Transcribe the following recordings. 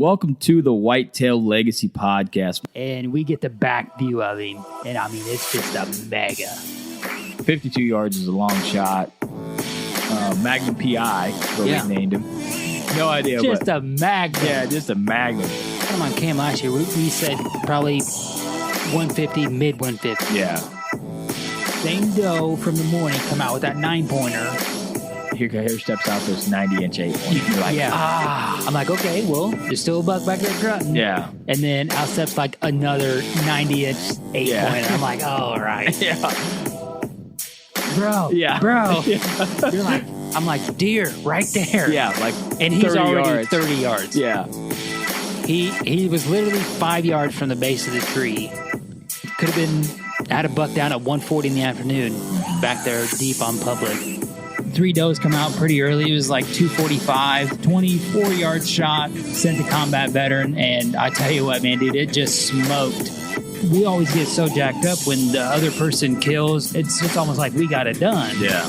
Welcome to the Whitetail Legacy Podcast. And we get the back view of him. And I mean, it's just a mega. 52 yards is a long shot. Magnum PI, what we named him. No idea. Just a magnum. Yeah, just a magnum. Come on, Cam, last year we said probably 150, mid 150. Yeah. Same doe from the morning come out with that 9-pointer. Here steps out this 90-inch 8-pointer. You're like, I'm like, okay, well, there's still a buck back there grunting. Yeah. And then out steps like another 90-inch 8-pointer. I'm like, all right. Yeah. Bro. Yeah. Bro. Yeah. You're like, I'm like, deer, right there. Yeah, like and he's already yards. 30 yards. Yeah. He was literally 5 yards from the base of the tree. Could have been, had a buck down at 1:40 in the afternoon, back there deep on public. 3 does come out pretty early. It was like 245, 24-yard shot, sent to combat veteran. And I tell you what, man, dude, it just smoked. We always get so jacked up when the other person kills. It's just almost like we got it done. Yeah.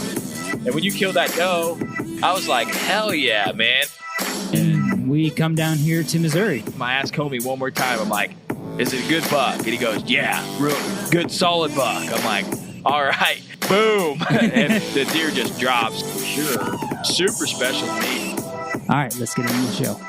And when you killed that doe, I was like, hell yeah, man. And we come down here to Missouri. I asked Homie one more time. I'm like, is it a good buck? And he goes, yeah, real good, solid buck. I'm like, all right, boom. And the deer just drops. Sure. Super special meat. All right, let's get into the show.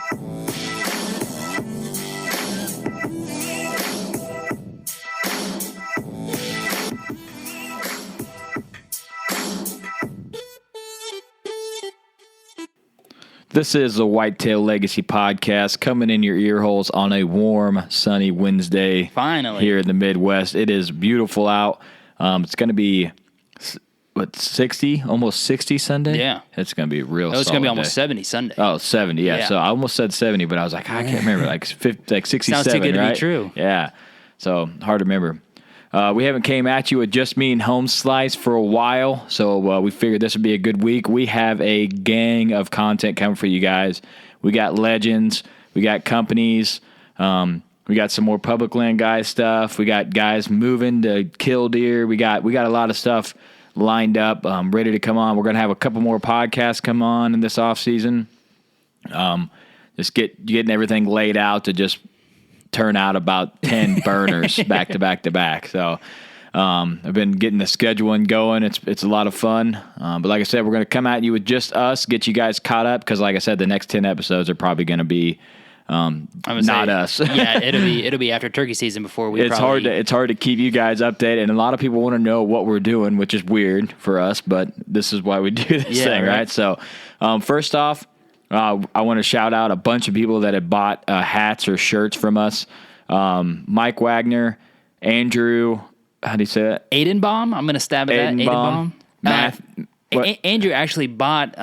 This is the Whitetail Legacy Podcast coming in your ear holes on a warm, sunny Wednesday. Finally. Here in the Midwest. It is beautiful out. It's going to be, 60? Almost 60 Sunday? Yeah. It's going to be real It's going to be almost day. 70 Sunday. Oh, 70, yeah. Yeah. So I almost said 70, but I was like, I can't remember. Like 67, Sounds too good right? to be true. Yeah. So hard to remember. We haven't came at you with just me and Home Slice for a while, so we figured this would be a good week. We have a gang of content coming for you guys. We got legends, we got companies, we got some more public land guy stuff. We got guys moving to kill deer. We got a lot of stuff lined up, ready to come on. We're gonna have a couple more podcasts come on in this off season. Just getting everything laid out to just turn out about 10 burners back to back to back. So I've been getting the scheduling going. It's a lot of fun. But like I said, we're going to come at you with just us, get you guys caught up, because like I said, the next 10 episodes are probably going to be not us. Yeah, it'll be after turkey season before we. It's hard to keep you guys updated, and a lot of people want to know what we're doing, which is weird for us, but this is why we do this thing, right? So first off, I want to shout out a bunch of people that have bought hats or shirts from us. Mike Wagner, Andrew, how do you say that? Aidenbaum. I'm going to stab at Aidenbaum. that. Andrew actually bought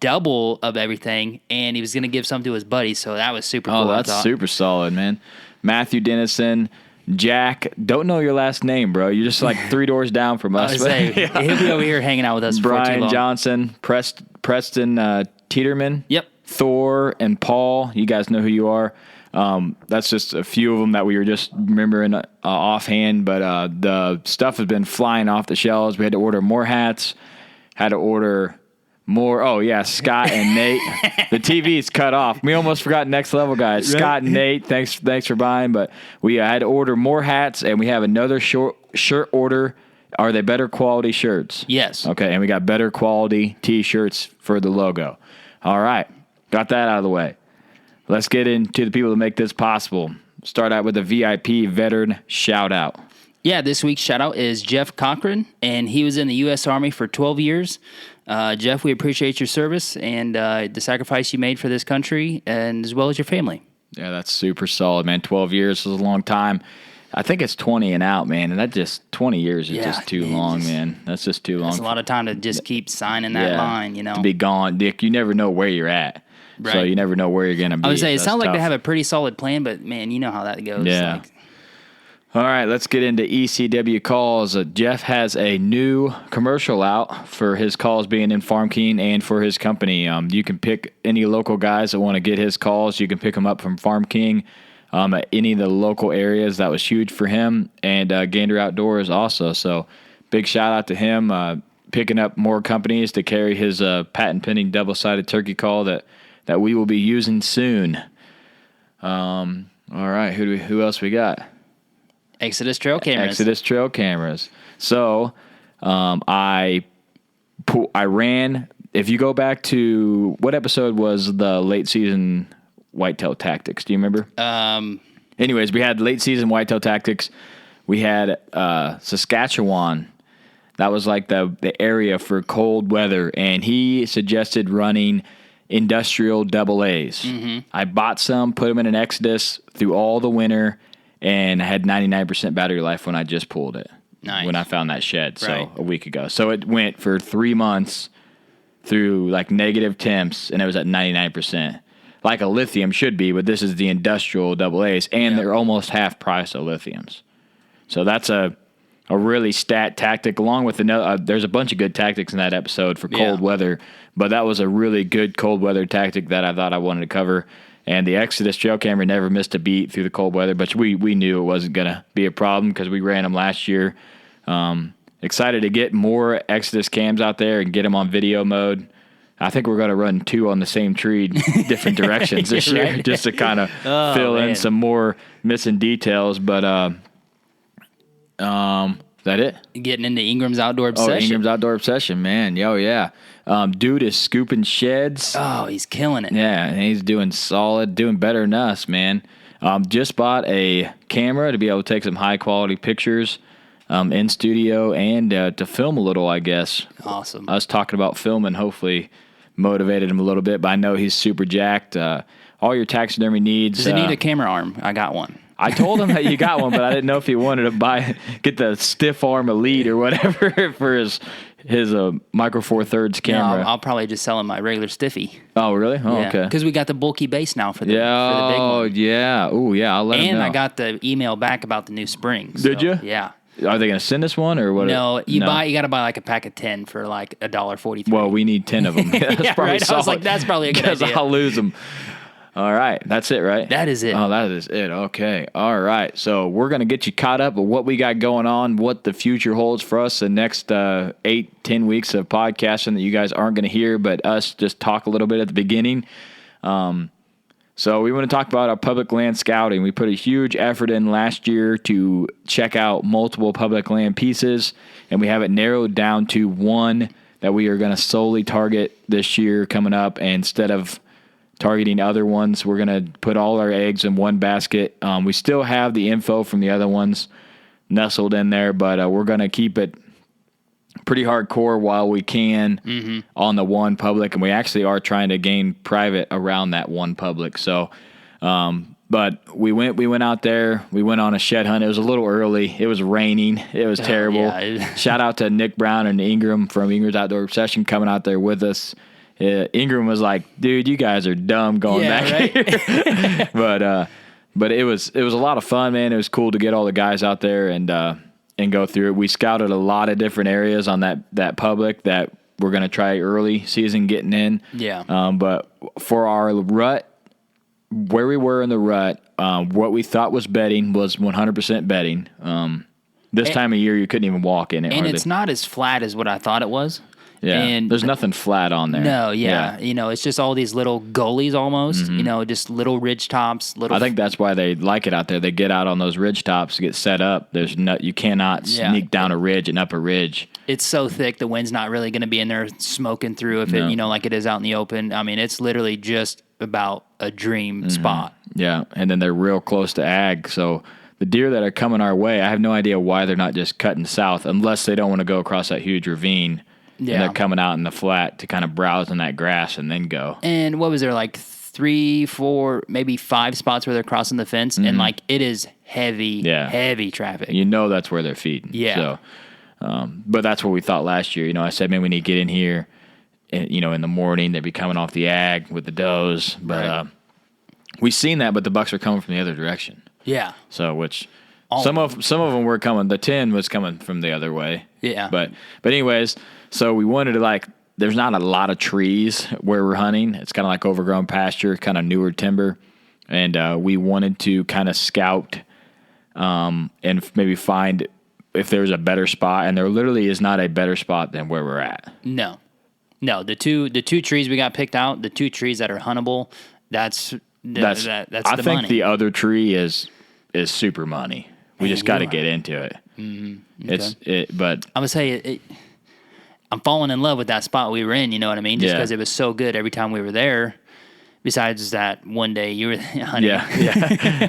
double of everything, and he was going to give some to his buddies, so that was super cool. Oh, that's super solid, man. Matthew Dennison, Jack, don't know your last name, bro. You're just like 3 doors down from us. He'll be over here hanging out with us for too long. Brian Johnson, Preston Teeterman. Yep. Thor and Paul, you guys know who you are. That's just a few of them that we were just remembering offhand, but the stuff has been flying off the shelves. We had to order more hats, had to order more. Oh, yeah, Scott and Nate. The TV's cut off. We almost forgot Next Level guys. Right. Scott and Nate, thanks for buying, but we had to order more hats, and we have another shirt order. Are they better quality shirts? Yes. Okay, and we got better quality T-shirts for the logo. All right. Got that out of the way. Let's get into the people that make this possible. Start out with a VIP veteran shout out. Yeah, this week's shout out is Jeff Cochran, and he was in the U.S. Army for 12 years. Jeff, we appreciate your service and the sacrifice you made for this country, and as well as your family. Yeah, that's super solid, man. 12 years is a long time. I think it's 20 and out, man, and that just 20 years is just too long, man. That's just too long. That's a lot of time to just keep signing that line, you know. To be gone, Dick. You never know where you're at. Right. So you never know where you're going to be. I would say it sounds like tough. they have a pretty solid plan, but, man, you know how that goes. Yeah. All right, let's get into ECW calls. Jeff has a new commercial out for his calls being in Farm King and for his company. You can pick any local guys that want to get his calls. You can pick them up from Farm King at any of the local areas. That was huge for him. And Gander Outdoors also. So big shout out to him picking up more companies to carry his patent pending double-sided turkey call that we will be using soon. All right, who else we got? Exodus trail cameras. Exodus trail cameras. So, I ran. If you go back to what episode was the late season whitetail tactics? Do you remember? Anyways, we had late season whitetail tactics. We had Saskatchewan. That was like the area for cold weather, and he suggested running industrial double A's. Mm-hmm. I bought some, put them in an Exodus through all the winter, and I had 99% battery life when I just pulled it. Nice. When I found that shed, Right. so a week ago. So it went for 3 months through like negative temps, and it was at 99%. Like a lithium should be, but this is the industrial double A's, and they're almost half price of lithiums. So that's a really stat tactic, along with another. There's a bunch of good tactics in that episode for cold weather, but that was a really good cold weather tactic that I thought I wanted to cover. And the Exodus trail camera never missed a beat through the cold weather, but we knew it wasn't going to be a problem because we ran them last year. Excited to get more Exodus cams out there and get them on video mode. I think we're going to run 2 on the same tree, different directions this year, right. just to kind of fill in some more missing details. But is that it? Getting into Ingram's outdoor obsession. Oh, Ingram's outdoor obsession, man. Yo, yeah. Dude is scooping sheds. Oh, he's killing it. Yeah, and he's doing solid, doing better than us, man. Just bought a camera to be able to take some high-quality pictures in studio and to film a little, I guess. Awesome. Us talking about filming hopefully motivated him a little bit, but I know he's super jacked. All your taxidermy needs. Does he need a camera arm? I got one. I told him that you got one, but I didn't know if he wanted to get the stiff arm Elite or whatever for his Micro Four Thirds camera. No, I'll probably just sell him my regular stiffy. Oh, really? Oh, yeah. okay. Because we got the bulky base now for the big one. Oh, yeah. Oh, yeah. I'll let him know. And I got the email back about the new springs. Did you? Yeah. Are they going to send us one or what? No, you got to buy like a pack of 10 for like $1.43. Well, we need 10 of them. That's yeah, probably right. solid. I was like, that's probably a good idea. Because I'll lose them. All right. That's it, right? That is it. Oh, that is it. Okay. All right. So we're going to get you caught up with what we got going on, what the future holds for us the next 8-10 weeks of podcasting that you guys aren't going to hear, but us just talk a little bit at the beginning. So we want to talk about our public land scouting. We put a huge effort in last year to check out multiple public land pieces, and we have it narrowed down to one that we are going to solely target this year coming up. And instead of targeting other ones, we're going to put all our eggs in one basket. We still have the info from the other ones nestled in there, but we're going to keep it pretty hardcore while we can on the one public, and we actually are trying to gain private around that one public. So, but we went out there. We went on a shed hunt. It was a little early. It was raining. It was terrible. Yeah. Shout out to Nick Brown and Ingram from Ingram's Outdoor Obsession coming out there with us. Ingram was like, "Dude, you guys are dumb going back here." but it was a lot of fun, man. It was cool to get all the guys out there and go through it. We scouted a lot of different areas on that public that we're going to try early season getting in. Yeah. But for our rut, where we were in the rut, what we thought was bedding was 100% bedding. This time of year, you couldn't even walk in it. And it's not as flat as what I thought it was. Yeah, and there's nothing flat on there. No, yeah. It's just all these little gullies almost, just little ridge tops. I think that's why they like it out there. They get out on those ridge tops to get set up. You cannot sneak down a ridge and up a ridge. It's so thick, the wind's not really going to be in there smoking through it, like it is out in the open. I mean, it's literally just about a dream spot. Yeah, and then they're real close to ag, so the deer that are coming our way, I have no idea why they're not just cutting south, unless they don't want to go across that huge ravine. Yeah. And they're coming out in the flat to kind of browse in that grass and then go. And what was there, like 3, 4, maybe 5 spots where they're crossing the fence? And like it is heavy traffic. You know that's where they're feeding. Yeah. So, but that's what we thought last year. I said, man, we need to get in here, in the morning. They'd be coming off the ag with the does. But we've seen that, but the bucks are coming from the other direction. Yeah. So, which some of them were coming. The 10 was coming from the other way. Yeah. But anyways, so we wanted to there's not a lot of trees where we're hunting. It's kind of like overgrown pasture, kind of newer timber. And we wanted to kind of scout and maybe find if there's a better spot. And there literally is not a better spot than where we're at. No. The two trees we got picked out, the 2 trees that are huntable, that's that's I the think money. the other tree is super money. We just got to get into it. Okay. But I would say I'm falling in love with that spot we were in. You know what I mean? Just because it was so good every time we were there. Besides that one day you were hunting.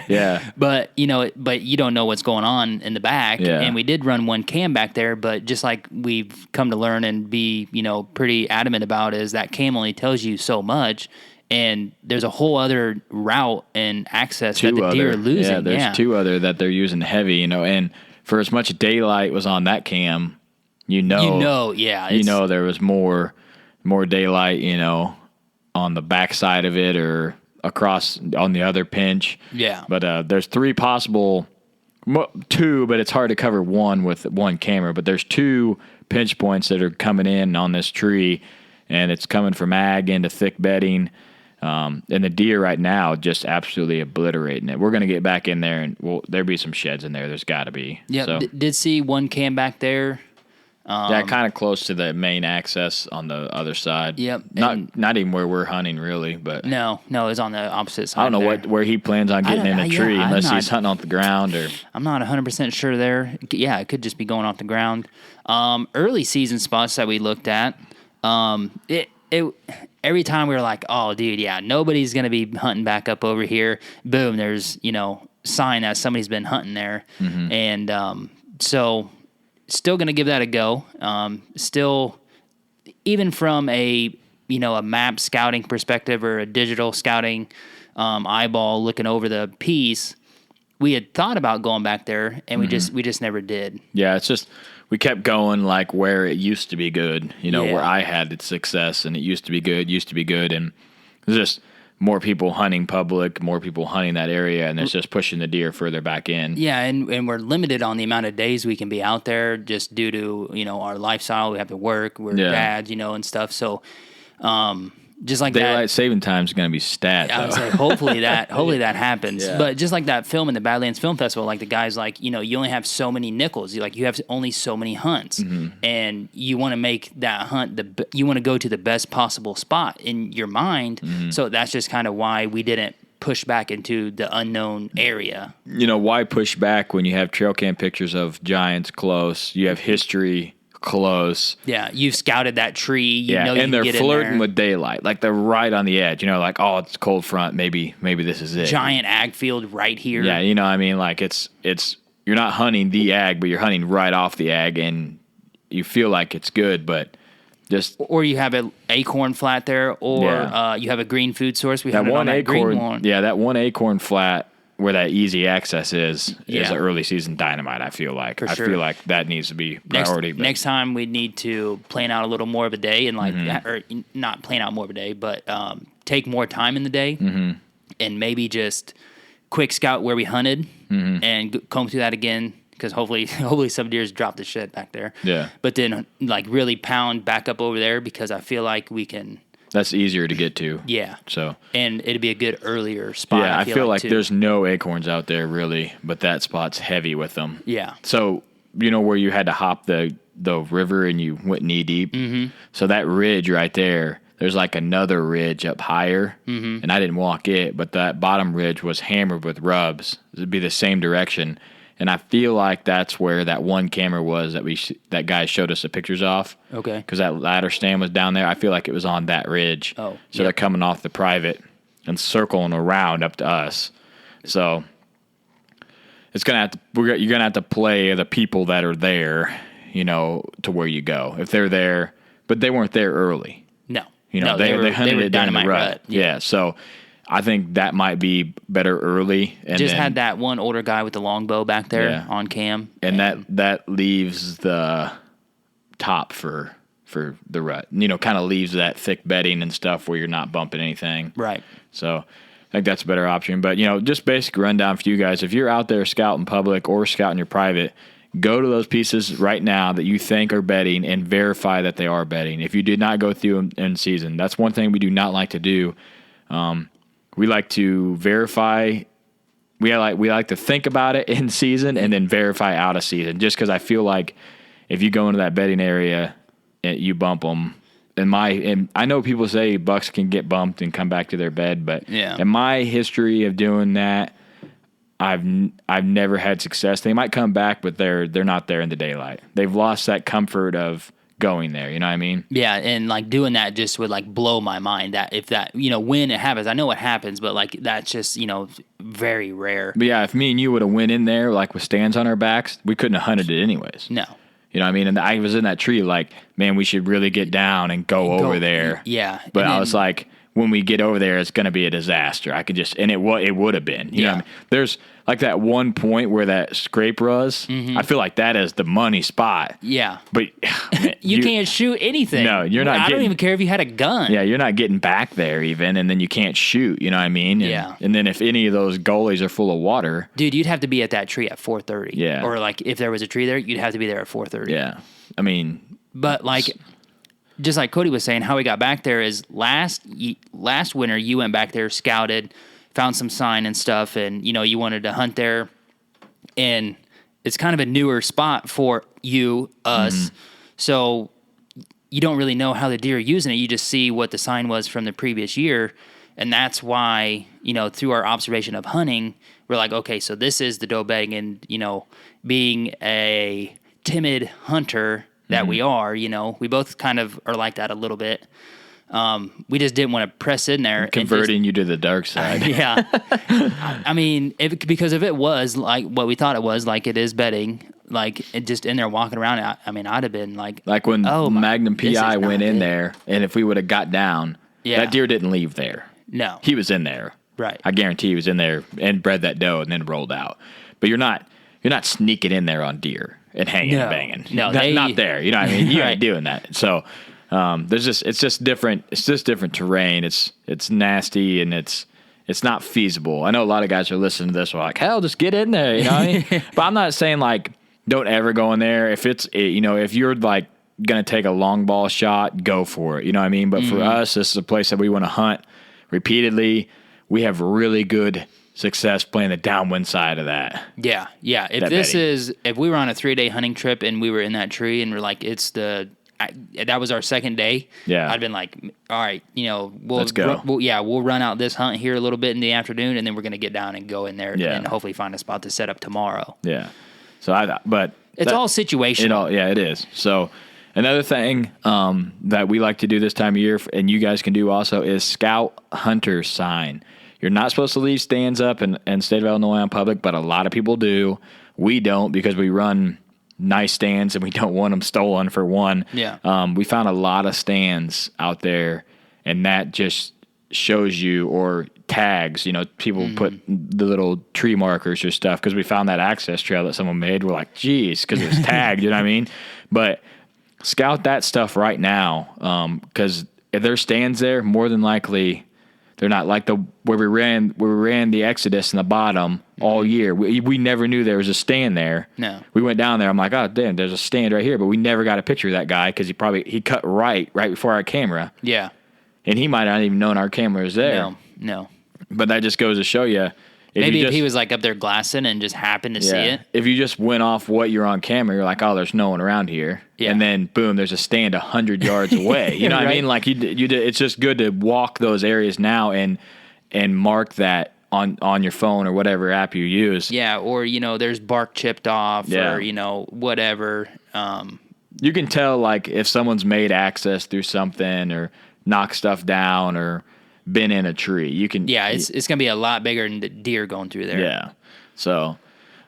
Yeah. But you don't know what's going on in the back. Yeah. And we did run one cam back there, but just like we've come to learn and be, pretty adamant about is that cam only tells you so much. And there's a whole other route and access that the deer are losing. Yeah, there's two other that they're using heavy, and for as much daylight was on that cam, there was more daylight, on the backside of it or across on the other pinch. Yeah. But there's two, but it's hard to cover one with one camera. But there's two pinch points that are coming in on this tree, and it's coming from ag into thick bedding. And the deer right now just absolutely obliterating it. We're going to get back in there, and there'll be some sheds in there. There's got to be. Yeah, so. Did see one cam back there. Kind of close to the main access on the other side. Yep. Not even where we're hunting, really. But No, it's on the opposite side. I don't know where he plans on getting in a tree unless he's hunting off the ground. I'm not 100% sure there. Yeah, it could just be going off the ground. Early season spots that we looked at, every time we were like, oh, dude, yeah, nobody's going to be hunting back up over here. Boom, there's, sign that somebody's been hunting there. Mm-hmm. And so still going to give that a go. Still, even from a map scouting perspective or a digital scouting eyeball looking over the piece, we had thought about going back there, and we just never did. Yeah, it's just we kept going like where it used to be good, where I had its success, and it used to be good, and there's just more people hunting public, more people hunting that area, and it's just pushing the deer further back in. Yeah, and we're limited on the amount of days we can be out there just due to, our lifestyle. We have to work, we're dads, and stuff. So, just like daylight saving time is going to be stat. I would say hopefully that happens. Yeah. But just like that film in the Badlands Film Festival, like the guys like, you only have so many nickels. You have only so many hunts, and you want to make that hunt you want to go to the best possible spot in your mind. So that's just kind of why we didn't push back into the unknown area. Why push back when you have trail cam pictures of giants close? You have history close. Yeah, you've scouted that tree. And they're flirting with daylight. Like they're right on the edge. Like, oh, it's cold front. Maybe this is it. Giant ag field right here. Yeah, what I mean? Like it's you're not hunting the ag, but you're hunting right off the ag, and you feel like it's good, but just or you have an acorn flat there, or you have a green food source. We have one that acorn. Green one. Yeah, that one acorn flat where that easy access is an early season dynamite, I feel like. For sure. I feel like that needs to be priority. Next time we need to plan out a little more of a day and or not plan out more of a day, but take more time in the day and maybe just quick scout where we hunted and comb through that again, because hopefully some deers drop the shit back there. Yeah. But then really pound back up over there, because I feel like we can. That's easier to get to. Yeah. So. And it'd be a good earlier spot. Yeah, I feel like too. there's no acorns out there really, but that spot's heavy with them. Yeah. So, where you had to hop the river and you went knee deep? Mm-hmm. So that ridge right there, there's like another ridge up higher, and I didn't walk it, but that bottom ridge was hammered with rubs. It'd be the same direction. And I feel like that's where that one camera was that guy showed us the pictures off. Okay. Because that ladder stand was down there. I feel like it was on that ridge. Oh. So they're coming off the private and circling around up to us. So it's you're gonna have to play the people that are there, to where you go. If they're there, but they weren't there early. No. They hunted it down the dynamite rut. Yeah. So I think that might be better early. And just had that one older guy with the longbow back there on cam. And that leaves the top for the rut. Kind of leaves that thick bedding and stuff where you're not bumping anything. Right. So I think that's a better option. But, just basic rundown for you guys. If you're out there scouting public or scouting your private, go to those pieces right now that you think are bedding and verify that they are bedding. If you did not go through them in season, that's one thing we do not like to do. We like to verify. We like to think about it in season and then verify out of season. Just because I feel like if you go into that bedding area, you bump them, and I know people say bucks can get bumped and come back to their bed, but in my history of doing that, I've never had success. They might come back, but they're not there in the daylight. They've lost that comfort of going there. You know what I mean? Yeah, and like doing that just would like blow my mind. That if that when it happens, I know it happens, but like that's just very rare. But yeah, if me and you would have went in there like with stands on our backs, we couldn't have hunted it anyways. No. You know what I mean? And I was in that tree like, man, we should really get down and go over there. Yeah. But I was like, when we get over there, it's going to be a disaster. I could just, and it would have been. You know what I mean? There's like that one point where that scrape was. I feel like that is the money spot. Yeah. But man, you can't shoot anything. No, you're not. I don't even care if you had a gun. Yeah, you're not getting back there even, and then you can't shoot. You know what I mean? Yeah. And then if any of those gullies are full of water, dude, you'd have to be at that tree at 4:30. Yeah. Or like if there was a tree there, you'd have to be there at 4:30. Yeah. I mean, but like, just like Cody was saying, how we got back there is last winter you went back there, scouted, found some sign and stuff, and you wanted to hunt there, and it's kind of a newer spot for us, so you don't really know how the deer are using it. You just see what the sign was from the previous year, and that's why through our observation of hunting, we're like, okay, so this is the doe bag, and being a timid hunter that we are, we both kind of are like that a little bit. We just didn't want to press in there. Converting you to the dark side. Yeah. I mean, because if it was like what we thought it was, like it is bedding, like it just in there walking around, I'd have been like when Magnum PI went in there, and if we would have got down, that deer didn't leave there. No. He was in there. Right. I guarantee he was in there and bred that doe and then rolled out. But you're not sneaking in there on deer and hanging and banging. No, not there. You know what I mean? You ain't doing that. So it's just different. It's just different terrain. It's nasty and it's not feasible. I know a lot of guys are listening to this are like, hell, just get in there. You know what I mean? But I'm not saying like don't ever go in there. If it's if you're like gonna take a long ball shot, go for it. You know what I mean? But for us, this is a place that we want to hunt repeatedly. We have really good success playing the downwind side of that. Yeah. If we were on a 3-day hunting trip and we were in that tree and we're like, that was our second day. Yeah. I'd been like, all right, let's go. We'll run out this hunt here a little bit in the afternoon, and then we're going to get down and go in there and hopefully find a spot to set up tomorrow. Yeah. So it's all situational. It is. So another thing that we like to do this time of year, and you guys can do also, is scout hunter sign. You're not supposed to leave stands up in state of Illinois on public, but a lot of people do. We don't because we run nice stands and we don't want them stolen for one. Yeah. We found a lot of stands out there, and that just shows you, or tags, people put the little tree markers or stuff because we found that access trail that someone made. We're like, geez, because it was tagged, you know what I mean? But scout that stuff right now because if there's stands there, more than likely they're not like where we ran the Exodus in the bottom all year. We never knew there was a stand there. No. We went down there. I'm like, oh, damn, there's a stand right here. But we never got a picture of that guy because he cut right before our camera. Yeah. And he might not even known our camera was there. No. But that just goes to show you. Maybe if he was like up there glassing and just happened to see it. If you just went off what you're on camera, you're like, oh, there's no one around here. Yeah. And then, boom, there's a stand 100 yards away. You know what I mean? Like, it's just good to walk those areas now and mark that on your phone or whatever app you use. Yeah, or, there's bark chipped off or, whatever. You can tell, like, if someone's made access through something or knocked stuff down or been in a tree. You can. Yeah, it's going to be a lot bigger than the deer going through there. Yeah. So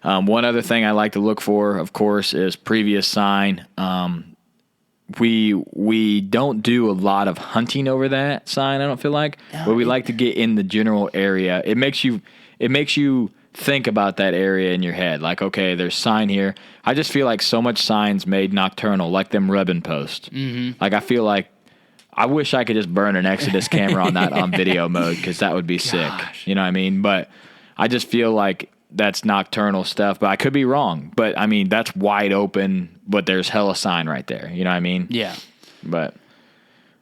one other thing I like to look for, of course, is previous sign. We don't do a lot of hunting over that sign, I don't feel like. But we like to get in the general area. It makes you think about that area in your head. Like, okay, there's sign here. I just feel like so much signs made nocturnal, like them rubbing posts. Mm-hmm. Like, I feel like I wish I could just burn an Exodus camera on that on video mode because that would be sick. You know what I mean? But I just feel like that's nocturnal stuff. But I could be wrong. But, I mean, that's wide open, but there's hella sign right there. You know what I mean? Yeah. But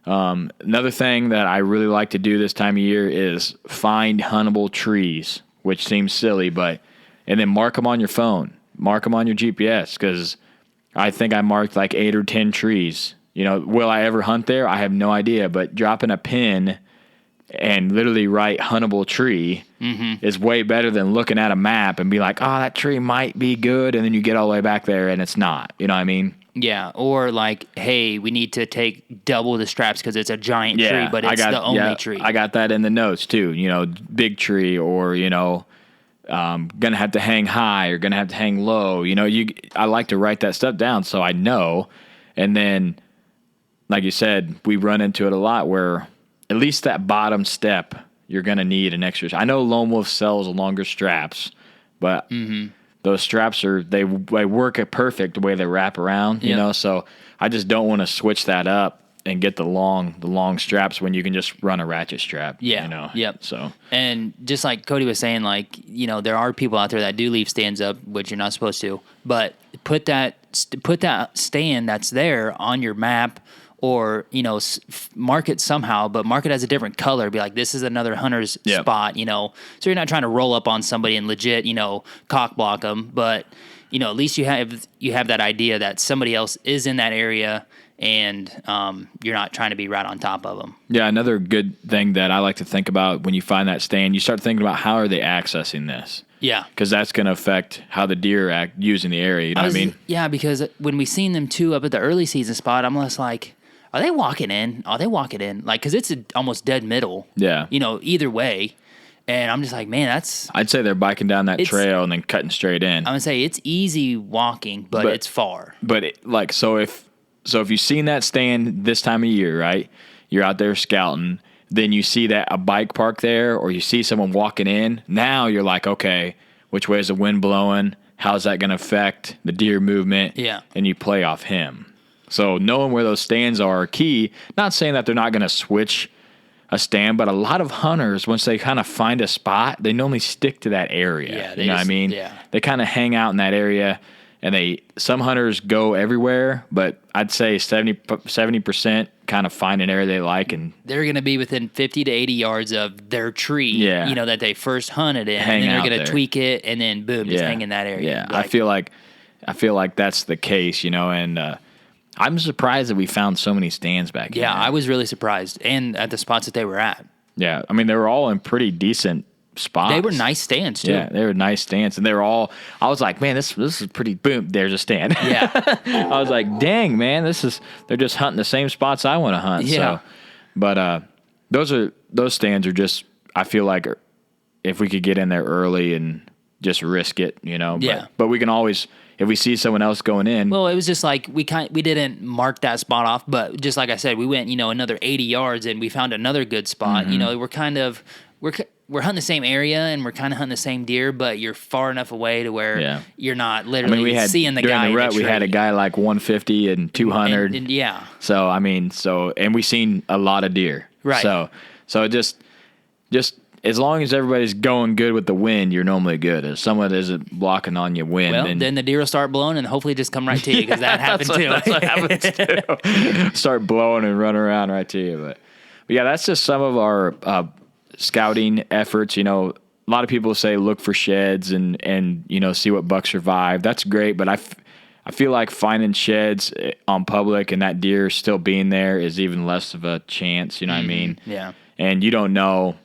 another thing that I really like to do this time of year is find huntable trees, which seems silly, and then mark them on your phone. Mark them on your GPS because I think I marked like 8 or 10 trees will I ever hunt there? I have no idea. But dropping a pin and literally write huntable tree is way better than looking at a map and be like, oh, that tree might be good. And then you get all the way back there and it's not. You know what I mean? Yeah. Or like, hey, we need to take double the straps because it's a giant tree, but it's the only tree. I got that in the notes too. Big tree or, gonna have to hang high or gonna have to hang low. I like to write that stuff down so I know. And then, like you said, we run into it a lot where at least that bottom step, you're going to need an extra. I know Lone Wolf sells longer straps, but those straps they work it perfect the way they wrap around, so I just don't want to switch that up and get the long straps when you can just run a ratchet strap. Yeah. Yep. So, and just like Cody was saying, like, there are people out there that do leave stands up, which you're not supposed to, but put that stand that's there on your map, or, mark it somehow, but mark it as a different color. Be like, this is another hunter's spot, so you're not trying to roll up on somebody and legit, cock block them. But, at least you have that idea that somebody else is in that area, and you're not trying to be right on top of them. Yeah, another good thing that I like to think about when you find that stand, you start thinking about how are they accessing this? Yeah. Because that's going to affect how the deer act using the area, you know what I mean? Yeah, because when we seen them too up at the early season spot, I'm less like, are they walking in? Are they walking in? Like, because it's almost dead middle. Yeah. Either way. And I'm just like, man, I'd say they're biking down that trail and then cutting straight in. I'm going to say it's easy walking, but it's far. But, so if you've seen that stand this time of year, right, you're out there scouting, then you see a bike park there or you see someone walking in, now you're like, okay, which way is the wind blowing? How's that going to affect the deer movement? Yeah. And you play off him. So knowing where those stands are key, not saying that they're not going to switch a stand, but a lot of hunters, once they kind of find a spot, they normally stick to that area. Yeah, you know what I mean? Yeah. They kind of hang out in that area, and some hunters go everywhere, but I'd say 70% kind of find an area they like. And they're going to be within 50 to 80 yards of their tree, that they first hunted in, and then they're going to tweak it, and then boom, just hang in that area. Yeah, I feel like that's the case, and I'm surprised that we found so many stands back here. Yeah, I was really surprised, and at the spots that they were at. Yeah, I mean, they were all in pretty decent spots. They were nice stands, too. Yeah, they were nice stands, and they were all, I was like, man, this is pretty, boom, there's a stand. Yeah. I was like, dang, man, they're just hunting the same spots I want to hunt. Yeah. So, but those stands are just, I feel like if we could get in there early and just risk it, Yeah. But we can always, if we see someone else going in. Well, it was just like we didn't mark that spot off, but just like I said, we went another 80 yards and we found another good spot. We're hunting the same area and we're kind of hunting the same deer, but you're far enough away to where you're not literally seeing the guy. During the rut, we had a guy like 150 and 200. And yeah. So and we seen a lot of deer. Right. So just as long as everybody's going good with the wind, you're normally good. If someone isn't blocking on your wind, then the deer will start blowing and hopefully just come right to you, because that happened too. That's what happens too. Start blowing and run around right to you. But yeah, that's just some of our scouting efforts. A lot of people say look for sheds and see what bucks survive. That's great, but I feel like finding sheds on public and that deer still being there is even less of a chance. You know what I mean? Yeah. And you don't know.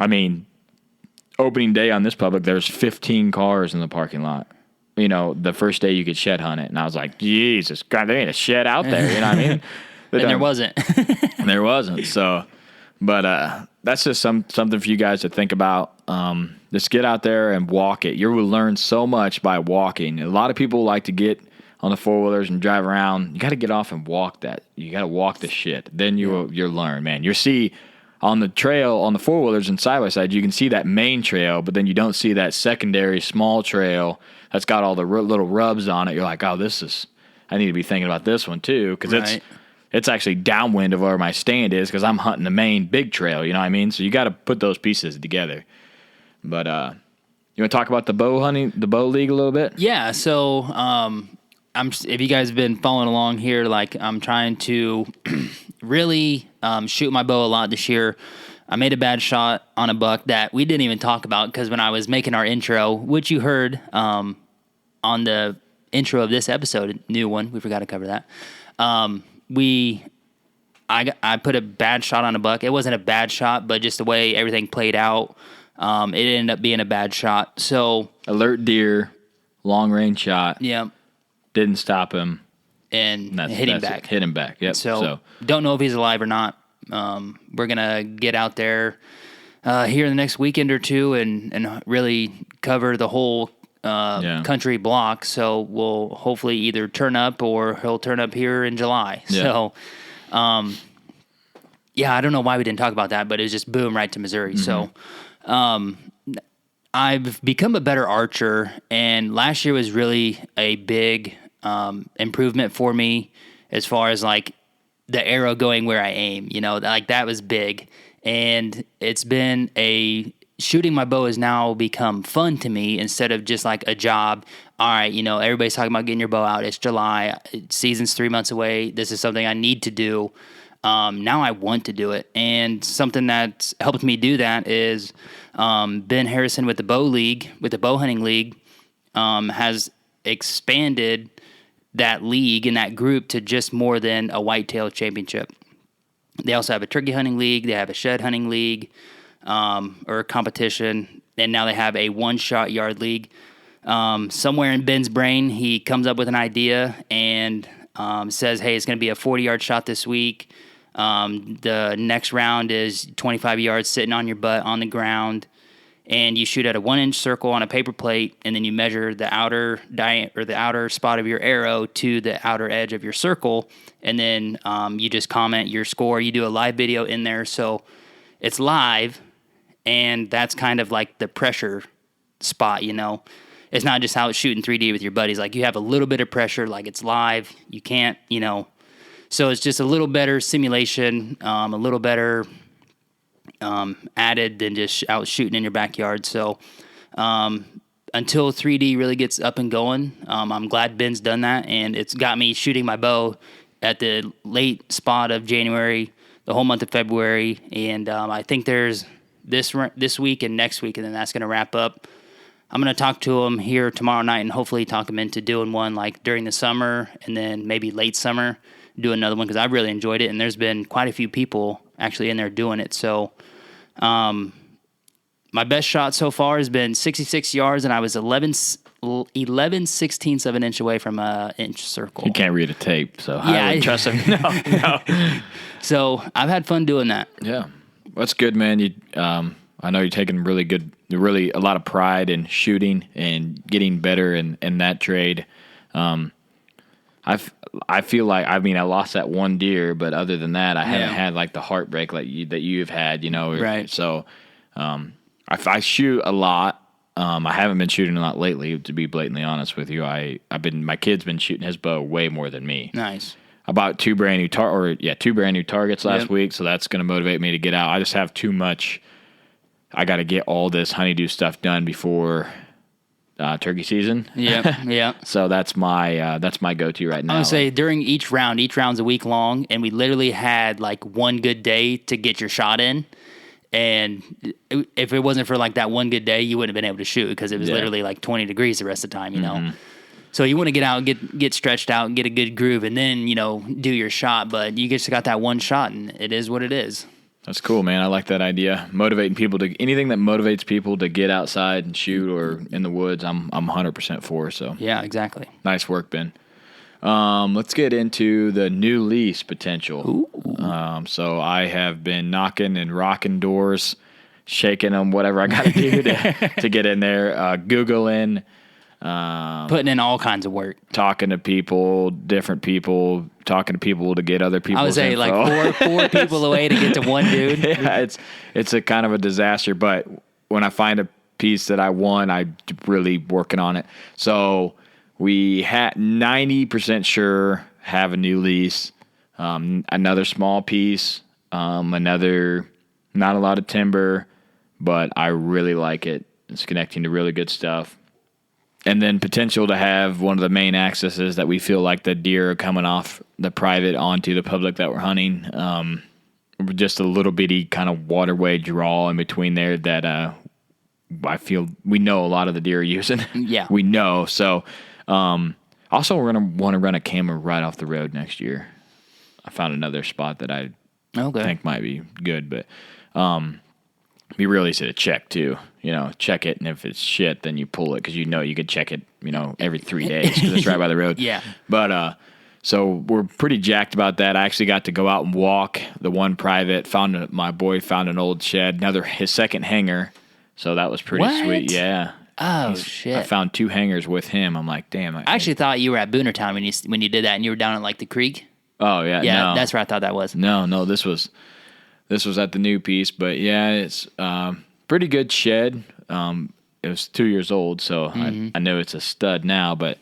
I mean, opening day on this public, there's 15 cars in the parking lot. The first day you could shed hunt it. And I was like, Jesus God, there ain't a shed out there. You know what I mean? And there wasn't. There wasn't. So, but that's just something for you guys to think about. Just get out there and walk it. You will learn so much by walking. A lot of people like to get on the four-wheelers and drive around. You got to get off and walk that. You got to walk the shit. Then you'll learn, man. You'll see on the trail, on the four-wheelers and side-by-side, you can see that main trail, but then you don't see that secondary small trail that's got all the little rubs on it. You're like, oh, I need to be thinking about this one too, because it's actually downwind of where my stand is, because I'm hunting the main big trail, you know what I mean? So you got to put those pieces together. But you want to talk about the bow league a little bit? Yeah, so if you guys have been following along here, like, I'm trying to really shoot my bow a lot this year. I made a bad shot on a buck that we didn't even talk about, because when I was making our intro, which you heard on the intro of this episode, new one, we forgot to cover that. I put a bad shot on a buck. It wasn't a bad shot, but just the way everything played out, it ended up being a bad shot. So alert deer, long range shot. Yeah. Didn't stop him. And hit him back. Hit him back. Yep. So don't know if he's alive or not. We're gonna get out there here in the next weekend or two and really cover the whole country block. So we'll hopefully either turn up or he'll turn up here in July. Yeah. So, I don't know why we didn't talk about that, but it was just boom right to Missouri. Mm-hmm. So, I've become a better archer, and last year was really a big improvement for me as far as like the arrow going where I aim. Like that was big, and it's been shooting my bow has now become fun to me instead of just like a job. All right, everybody's talking about getting your bow out. It's July. Season's 3 months away. This is something I need to do. Now I want to do it. And something that's helped me do that is Ben Harrison with the bow hunting league, has expanded that league and that group to just more than a whitetail championship. They also have a turkey hunting league. They have a shed hunting league. Or a competition, and now they have a one-shot yard league. Somewhere in Ben's brain, he comes up with an idea and says, hey, it's going to be a 40-yard shot this week. The next round is 25 yards sitting on your butt on the ground, and you shoot at a 1-inch circle on a paper plate, and then you measure the outer the outer spot of your arrow to the outer edge of your circle, and then you just comment your score. You do a live video in there, so it's live. And that's kind of like the pressure spot, It's not just how it's shooting 3D with your buddies. Like you have a little bit of pressure, like it's live. You can't, So it's just a little better simulation, a little better added than just out shooting in your backyard. So until 3D really gets up and going, I'm glad Ben's done that. And it's got me shooting my bow at the late spot of January, the whole month of February. And I think there's this week and next week, and then that's going to wrap up. I'm going to talk to him here tomorrow night and hopefully talk him into doing one like during the summer and then maybe late summer, do another one because I really enjoyed it, and there's been quite a few people actually in there doing it. So my best shot so far has been 66 yards, and I was 11/16 of an inch away from an inch circle. You can't read a tape, so I would trust him. No. So I've had fun doing that. Yeah. That's good, man. I know you're taking really a lot of pride in shooting and getting better in that trade. I feel like I lost that one deer, but other than that, I haven't had like the heartbreak that you've had, Right. So, I shoot a lot. I haven't been shooting a lot lately, to be blatantly honest with you. My kid's been shooting his bow way more than me. Nice. I bought two brand new targets last week, so that's going to motivate me to get out. I just have too much. I got to get all this honeydew stuff done before turkey season. Yeah. So that's my go-to right now. I would say during each round's a week long, and we literally had like one good day to get your shot in. And if it wasn't for like that one good day, you wouldn't have been able to shoot because it was literally like 20 degrees the rest of the time, know. So you want to get out and get stretched out and get a good groove and then, do your shot. But you just got that one shot, and it is what it is. That's cool, man. I like that idea. Motivating people anything that motivates people to get outside and shoot or in the woods, I'm 100% for. So yeah, exactly. Nice work, Ben. Let's get into the new lease potential. So I have been knocking and rocking doors, shaking them, whatever I got to do to get in there, Googling. Putting in all kinds of work, talking to people, different people, talking to people to get other people's I would say info. like four people away to get to one dude. Yeah, it's a kind of a disaster, but when I find a piece that I want, I'm really working on it. So we had 90% sure have a new lease, another small piece, another not a lot of timber, but I really like it. It's connecting to really good stuff. And then potential to have one of the main accesses that we feel like the deer are coming off the private onto the public that we're hunting. Just a little bitty kind of waterway draw in between there that I feel we know a lot of the deer are using. Yeah. We know. So also we're going to want to run a camera right off the road next year. I found another spot that I Okay. think might be good, but be really easy to check too. Check it, and if it's shit, then you pull it because you could check it, every 3 days because it's right by the road. Yeah. But so we're pretty jacked about that. I actually got to go out and walk the one private. My boy found an old shed, his second hangar, so that was pretty What? sweet. Yeah. Oh, shit. I found 2 hangars with him. I'm like, damn. I actually thought you were at Boonertown when you did that, and you were down at like the creek. Oh yeah. Yeah, no. that's where I thought that was. No, this was at the new piece, but yeah, it's pretty good shed. It was 2 years old, so I know it's a stud now, but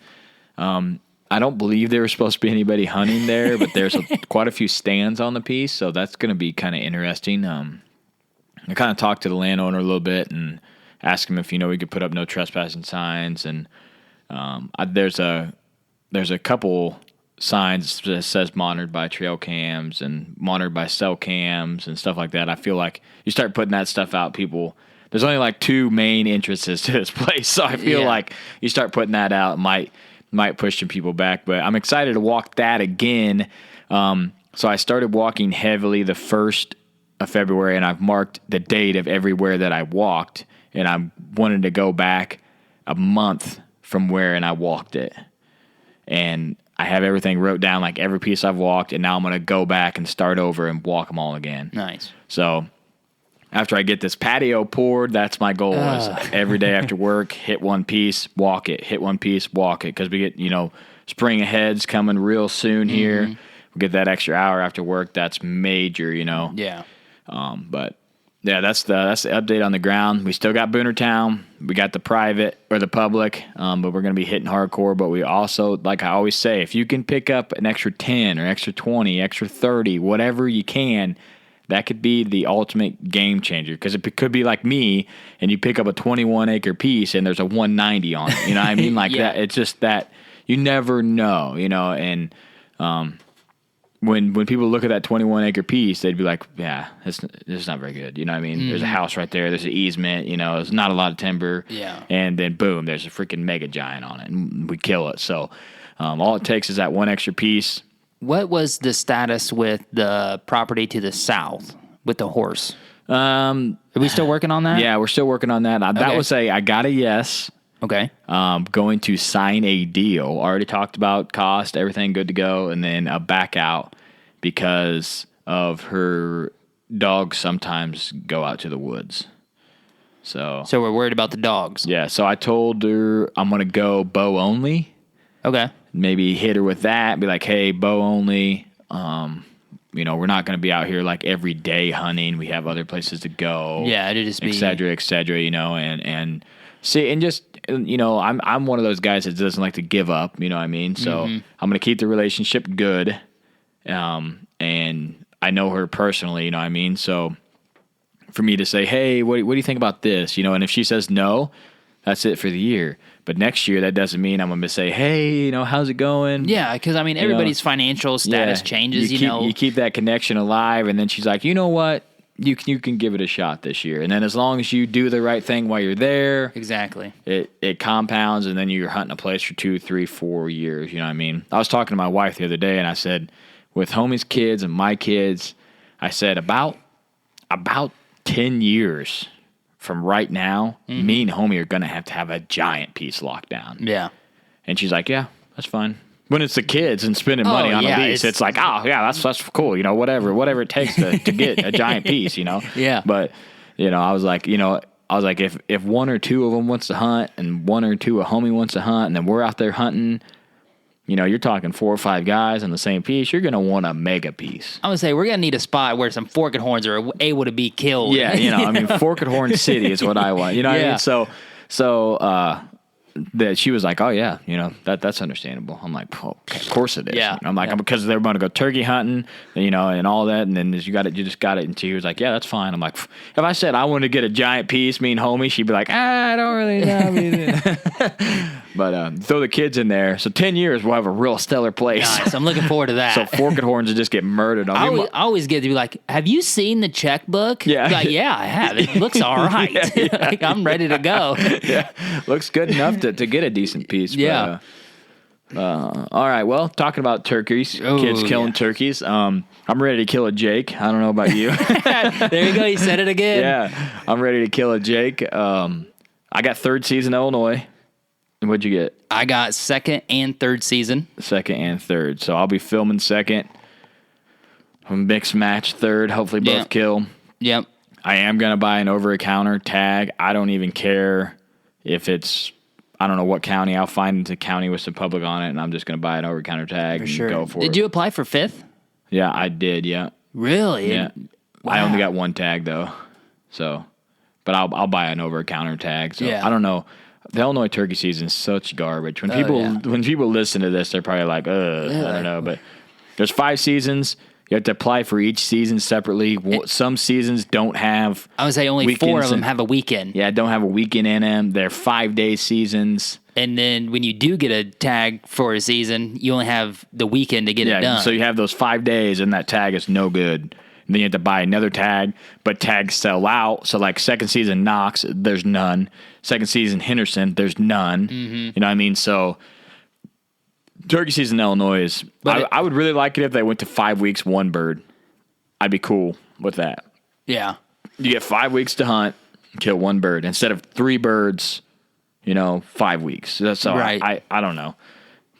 I don't believe there was supposed to be anybody hunting there, but there's quite a few stands on the piece, so that's going to be kind of interesting. I kind of talked to the landowner a little bit and asked him if we could put up no trespassing signs, and there's a couple signs that says monitored by trail cams and monitored by cell cams and stuff like that. I feel like you start putting that stuff out, there's only like 2 main entrances to this place, so I feel like you start putting that out, it might push some people back. But I'm excited to walk that again. So I started walking heavily the 1st of February, and I've marked the date of everywhere that I walked, and I wanted to go back a month from where and I walked it. And I have everything wrote down, like every piece I've walked, and now I'm going to go back and start over and walk them all again. Nice. So after I get this patio poured, that's my goal. Is every day after work, hit one piece, walk it, hit one piece, walk it. Because we get, spring ahead's coming real soon here. We get that extra hour after work. That's major, Yeah. But yeah, that's the update on the ground. We still got Boonertown. We got the private or the public, but we're going to be hitting hardcore. But we also, like I always say, if you can pick up an extra 10 or extra 20, extra 30, whatever you can, that could be the ultimate game changer. Because it could be like me, and you pick up a 21-acre piece, and there's a 190 on it. You know what I mean? Like that. It's just that you never know, and when people look at that 21-acre piece, they'd be like, yeah, this is not very good. You know what I mean? There's a house right there. There's an easement. There's not a lot of timber. Yeah. And then, boom, there's a freaking mega giant on it, and we kill it. So all it takes is that one extra piece. What was the status with the property to the south with the horse? Are we still working on that? Yeah, we're still working on that. That was I got a yes. Okay. Going to sign a deal. Already talked about cost, everything good to go, and then a back out because of her dogs sometimes go out to the woods. So we're worried about the dogs. Yeah, so I told her I'm going to go bow only. Okay. Maybe hit her with that, be like, hey, bow only. We're not going to be out here like every day hunting. We have other places to go. Yeah, it'd just be... et cetera, and see, and just, I'm one of those guys that doesn't like to give up, you know what I mean? So I'm going to keep the relationship good. And I know her personally, you know what I mean? So for me to say, hey, what do you think about this? And if she says no, that's it for the year. But next year, that doesn't mean I'm going to say, hey, how's it going? Yeah, because, everybody's financial status changes, You keep that connection alive, and then she's like, you know what? You can give it a shot this year. And then as long as you do the right thing while you're there. Exactly. It compounds, and then you're hunting a place for 2, 3, 4 years. You know what I mean? I was talking to my wife the other day, and I said, with homie's kids and my kids, I said about 10 years from right now, me and homie are going to have a giant piece locked down. Yeah. And she's like, yeah, that's fine. When it's the kids and spending money on a lease, it's like, oh, yeah, that's cool. Whatever it takes to get a giant piece, Yeah. But, I was like, if 1 or 2 of them wants to hunt and 1 or 2 a homie wants to hunt, and then we're out there hunting, you're talking 4 or 5 guys on the same piece, you're going to want a mega piece. I'm going to say, we're going to need a spot where some forked horns are able to be killed. Yeah, forked horn city is what I want. What I mean? So, that she was like, oh yeah, that's understandable. I'm like, oh, of course it is. Yeah. I'm like, because they're going to go turkey hunting, and all that, and then you just got it. And she was like, yeah, that's fine. I'm like, if I said I wanted to get a giant piece, me and homie, she'd be like, I don't really know. But throw the kids in there. So 10 years, we'll have a real stellar place. Nice. I'm looking forward to that. So forked horns will just get murdered. I always get to be like, have you seen the checkbook? Yeah. Like, yeah, I have. It looks all right. Like, I'm ready to go. Yeah. Looks good enough to get a decent piece. Yeah. All right. Well, talking about turkeys, Oh, kids killing yeah. turkeys. I'm ready to kill a Jake. I don't know about you. There you go. You said it again. Yeah, I'm ready to kill a Jake. I got third season Illinois. And what'd you get? I got second and third season. Second and third. So I'll be filming second. Mixed match third. Hopefully both kill. Yep. I am going to buy an over-the-counter tag. I don't even care if it's, I don't know what county. I'll find a county with some public on it, and I'm just going to buy an over-the-counter tag and go for it. Did you apply for fifth? Yeah, I did, yeah. Really? Yeah. Wow. I only got one tag, though. So, but I'll buy an over-the-counter tag. So Yeah. I don't know. The Illinois turkey season is such garbage. When people listen to this, they're probably like, I don't know. But there's 5 seasons. You have to apply for each season separately. Some seasons don't have. I would say only 4 of them have a weekend. Yeah, don't have a weekend in them. They're 5-day seasons. And then when you do get a tag for a season, you only have the weekend to get it done. So you have those 5 days, and that tag is no good. And then you have to buy another tag, but tags sell out. So like second season Knox, there's none. Second season Henderson, there's none. Mm-hmm. You know what I mean? So turkey season in Illinois is. I would really like it if they went to 5 weeks, 1 bird. I'd be cool with that. Yeah. You get 5 weeks to hunt, kill 1 bird instead of 3 birds. 5 weeks. So right. I don't know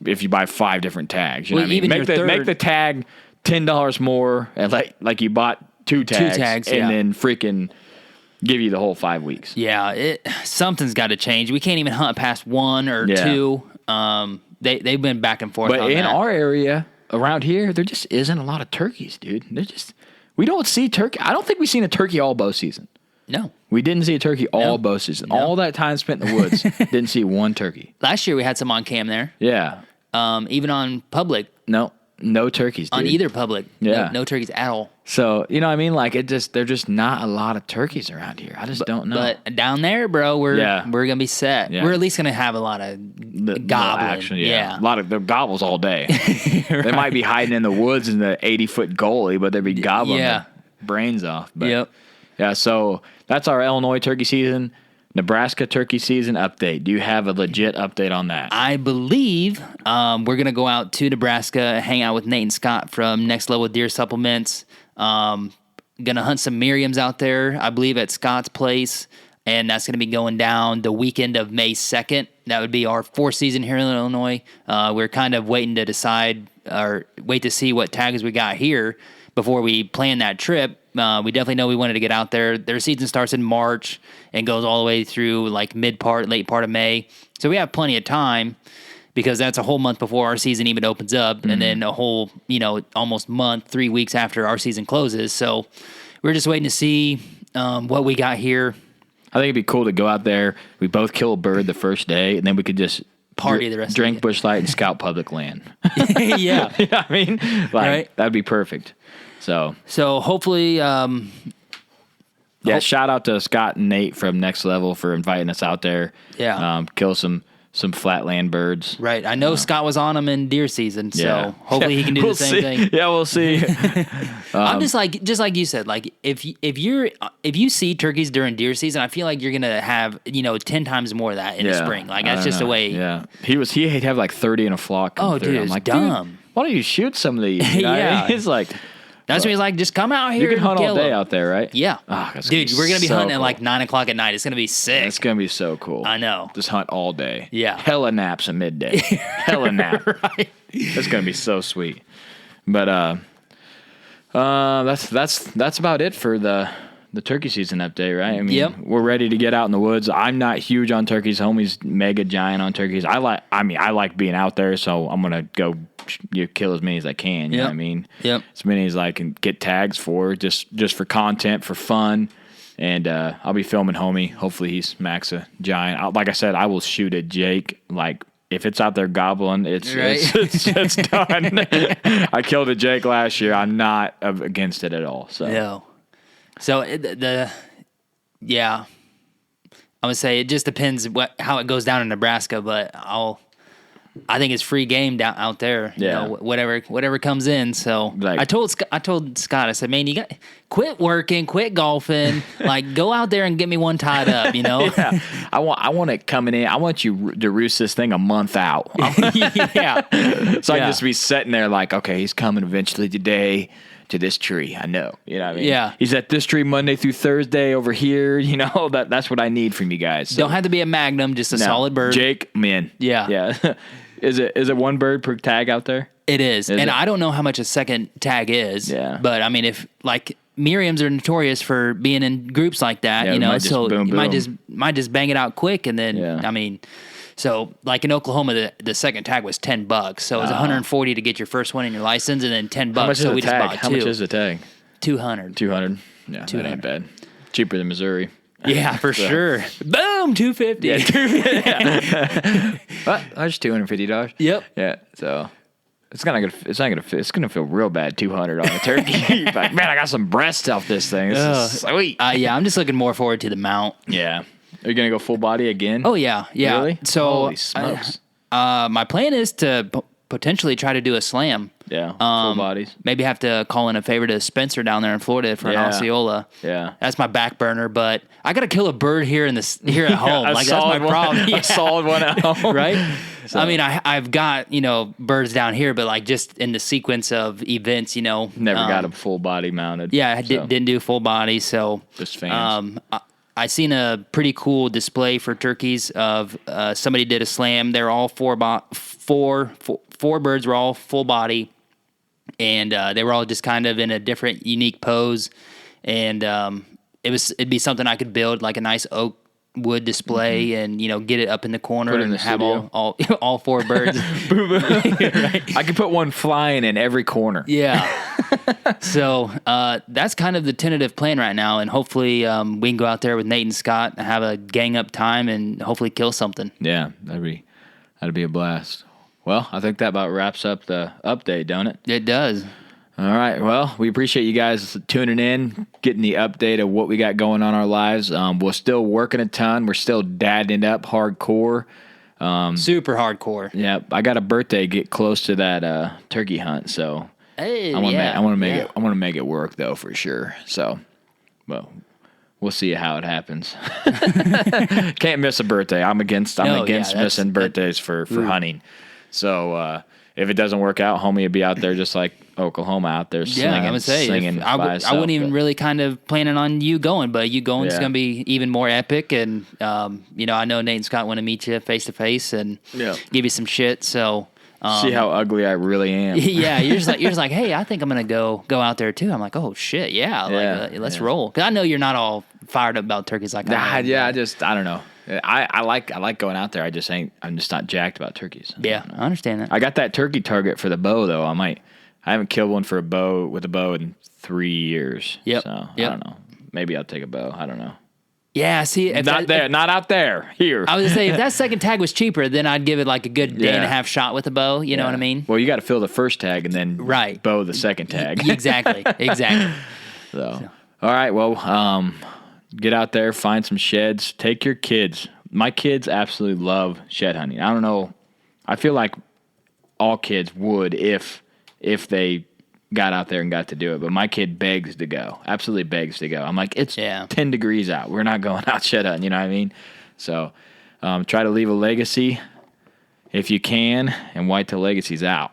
if you buy 5 different tags. You know what I mean? Even Make the tag $10 more, and like you bought 2 tags, and then freaking give you the whole 5 weeks. Yeah, something's got to change. We can't even hunt past 1 or 2. They've been back and forth. But in our area around here, there just isn't a lot of turkeys, dude. We don't see turkey. I don't think we've seen a turkey all bow season. No. We didn't see a turkey all bow season. No. All that time spent in the woods, didn't see 1 turkey. Last year we had some on cam there. Yeah. Even on public. No turkeys, dude. On either public. Yeah. No turkeys at all. So, you know what I mean? Like, there's just not a lot of turkeys around here. I just don't know. But down there, bro, we're going to be set. Yeah. We're at least going to have a lot of gobbling. Action, yeah. A lot of the gobbles all day. Right. They might be hiding in the woods in the 80-foot goalie, but they'd be gobbling their brains off. But, yeah, so that's our Illinois turkey season. Nebraska turkey season update. Do you have a legit update on that? I believe we're going to go out to Nebraska, hang out with Nate and Scott from Next Level Deer Supplements. Going to hunt some Miriams out there, I believe, at Scott's place. And that's going to be going down the weekend of May 2nd. That would be our 4th season here in Illinois. We're kind of waiting to decide or wait to see what tags we got here before we plan that trip. We definitely know we wanted to get out there. Their season starts in March and goes all the way through like late part of May. So we have plenty of time because that's a whole month before our season even opens up. Mm-hmm. And then a whole, almost month, 3 weeks after our season closes. So we're just waiting to see what we got here. I think it'd be cool to go out there. We both kill a bird the first day, and then we could just party the rest drink of the Busch Light and scout public land. Yeah. You know what I mean? Right. That'd be perfect. So hopefully, shout out to Scott and Nate from Next Level for inviting us out there. Yeah. Kill some flatland birds. Right. I know Scott was on them in deer season, so hopefully he can do the same thing. Yeah, we'll see. I'm just like you said, like if you see turkeys during deer season, I feel like you're gonna have 10 times more of that in the spring. Like that's just the way. Yeah. He'd have like 30 in a flock. Oh, dude, I'm like, dumb. Dude, why don't you shoot some of these? You know? Yeah. It's like. That's when he's like, just come out here. You can hunt all day them. out there, right? Yeah. Oh, dude, we're going to be hunting cool. at like 9 o'clock at night. It's going to be sick. It's going to be so cool. I know. Just hunt all day. Yeah. Hella naps at midday. Hella nap. Right. That's going to be so sweet. But that's about it for the turkey season update, right? I mean, we're ready to get out in the woods. I'm not huge on turkeys. Homie's mega giant on turkeys. I like being out there, so I'm going to go kill as many as I can. You know what I mean? Yep. As many as I can get tags for, just for content, for fun. And I'll be filming homie. Hopefully he smacks a giant. Like I said, I will shoot a Jake. Like if it's out there gobbling, it's done. I killed a Jake last year. I'm not against it at all. So no. So I would say it just depends how it goes down in Nebraska, but I think it's free game down out there. Yeah. You know, whatever comes in. So Like- I told Scott, I said, man, you got quit working, quit golfing, like go out there and get me one tied up. You know. Yeah, I want it coming in. I want you to roost this thing a month out. Yeah. So I Yeah. just be sitting there like, okay, he's coming eventually today to this tree. I know. You know what I mean? Yeah. He's at this tree Monday through Thursday over here. You know, that's what I need from you guys. So, Don't have to be a Magnum, just a no. solid bird. Jake, man. Yeah. Yeah. Is it one bird per tag out there? It is. And it? I don't know how much a second tag is. Yeah. But I mean, if like Miriams are notorious for being in groups like that, Yeah, you we know, might just so boom, you might boom. just bang it out quick. And then, Yeah. I mean, so like in Oklahoma, the second tag was $10. So it was 140 to get your first one in your license and then $10. How much so is we a just tag? bought How two. much is a tag? 200. 200. Yeah, that 200. ain't bad. Cheaper than Missouri. Yeah, for So- sure. Boom, 250. What? That's $250. Yep. Yeah. So it's gonna feel real bad. 200 on a turkey. Like, man, I got some breasts off this thing. This is sweet. Yeah, I'm just looking more forward to the mount. Yeah. Are you gonna go full body again? Oh yeah, yeah. Really? So Holy smokes. my plan is to potentially try to do a slam. Yeah. Full bodies. Maybe have to call in a favor to Spencer down there in Florida for Yeah. an Osceola. Yeah. That's my back burner, but I got to kill a bird here at home. A Like that's my solid one. problem. A solid one at home. Right? So- I mean, I've got, birds down here, but like just in the sequence of events, Never got a full body mounted. Yeah, I so, didn't do full body, so Just fans. I seen a pretty cool display for turkeys of somebody did a slam. They're all four birds were all full body, and they were all just kind of in a different, unique pose. And it'd be something I could build like a nice oak wood display, and get it up in the corner Put it in and the have studio. all four birds. I could put one flying in every corner. Yeah. So that's kind of the tentative plan right now, and hopefully we can go out there with Nate and Scott and have a gang up time and hopefully kill something. Yeah, that'd be a blast. Well, I think that about wraps up the update, don't it? It does. All right. Well, we appreciate you guys tuning in, getting the update of what we got going on in our lives. We're still working a ton. We're still dadding it up hardcore. Super hardcore. Yeah, I got a birthday get close to that turkey hunt, so Hey, I want to make yeah. it. I want to make it work though for sure. So, well, we'll see how it happens. Can't miss a birthday. I'm against missing birthdays for hunting. So if it doesn't work out, homie will be out there just like Oklahoma out there Yeah, slinging, I would say singing I by wouldn't even himself. really kind of planning on you going, but you going is Yeah. going to be even more epic. And I know Nate and Scott want to meet you face to face and Yeah. give you some shit. So See how ugly I really am. yeah, you're just like, hey, I think I'm gonna go out there too. I'm like, oh shit, yeah, Yeah, let's yeah. roll. Because I know you're not all fired up about turkeys like I am. Yeah, I don't know. I like going out there. I'm just not jacked about turkeys. Yeah, I understand that. I got that turkey target for the bow though. I haven't killed one for a bow in 3 years. Yep, So yep. I don't know. Maybe I'll take a bow. I don't know. Yeah, see, if Not there, not out there. Here. I was gonna say if that second tag was cheaper, then I'd give it like a good day and a Yeah. half shot with a bow. You know what I mean? Well, you got to fill the first tag and then Right. bow the second tag. Exactly. So, all right. Well, get out there, find some sheds, take your kids. My kids absolutely love shed hunting. I don't know. I feel like all kids would if they got out there and got to do it. But my kid begs to go. Absolutely begs to go. I'm like, it's 10 degrees out. We're not going out shed hunting. You know what I mean? So try to leave a legacy if you can, and whitetail legacy's out.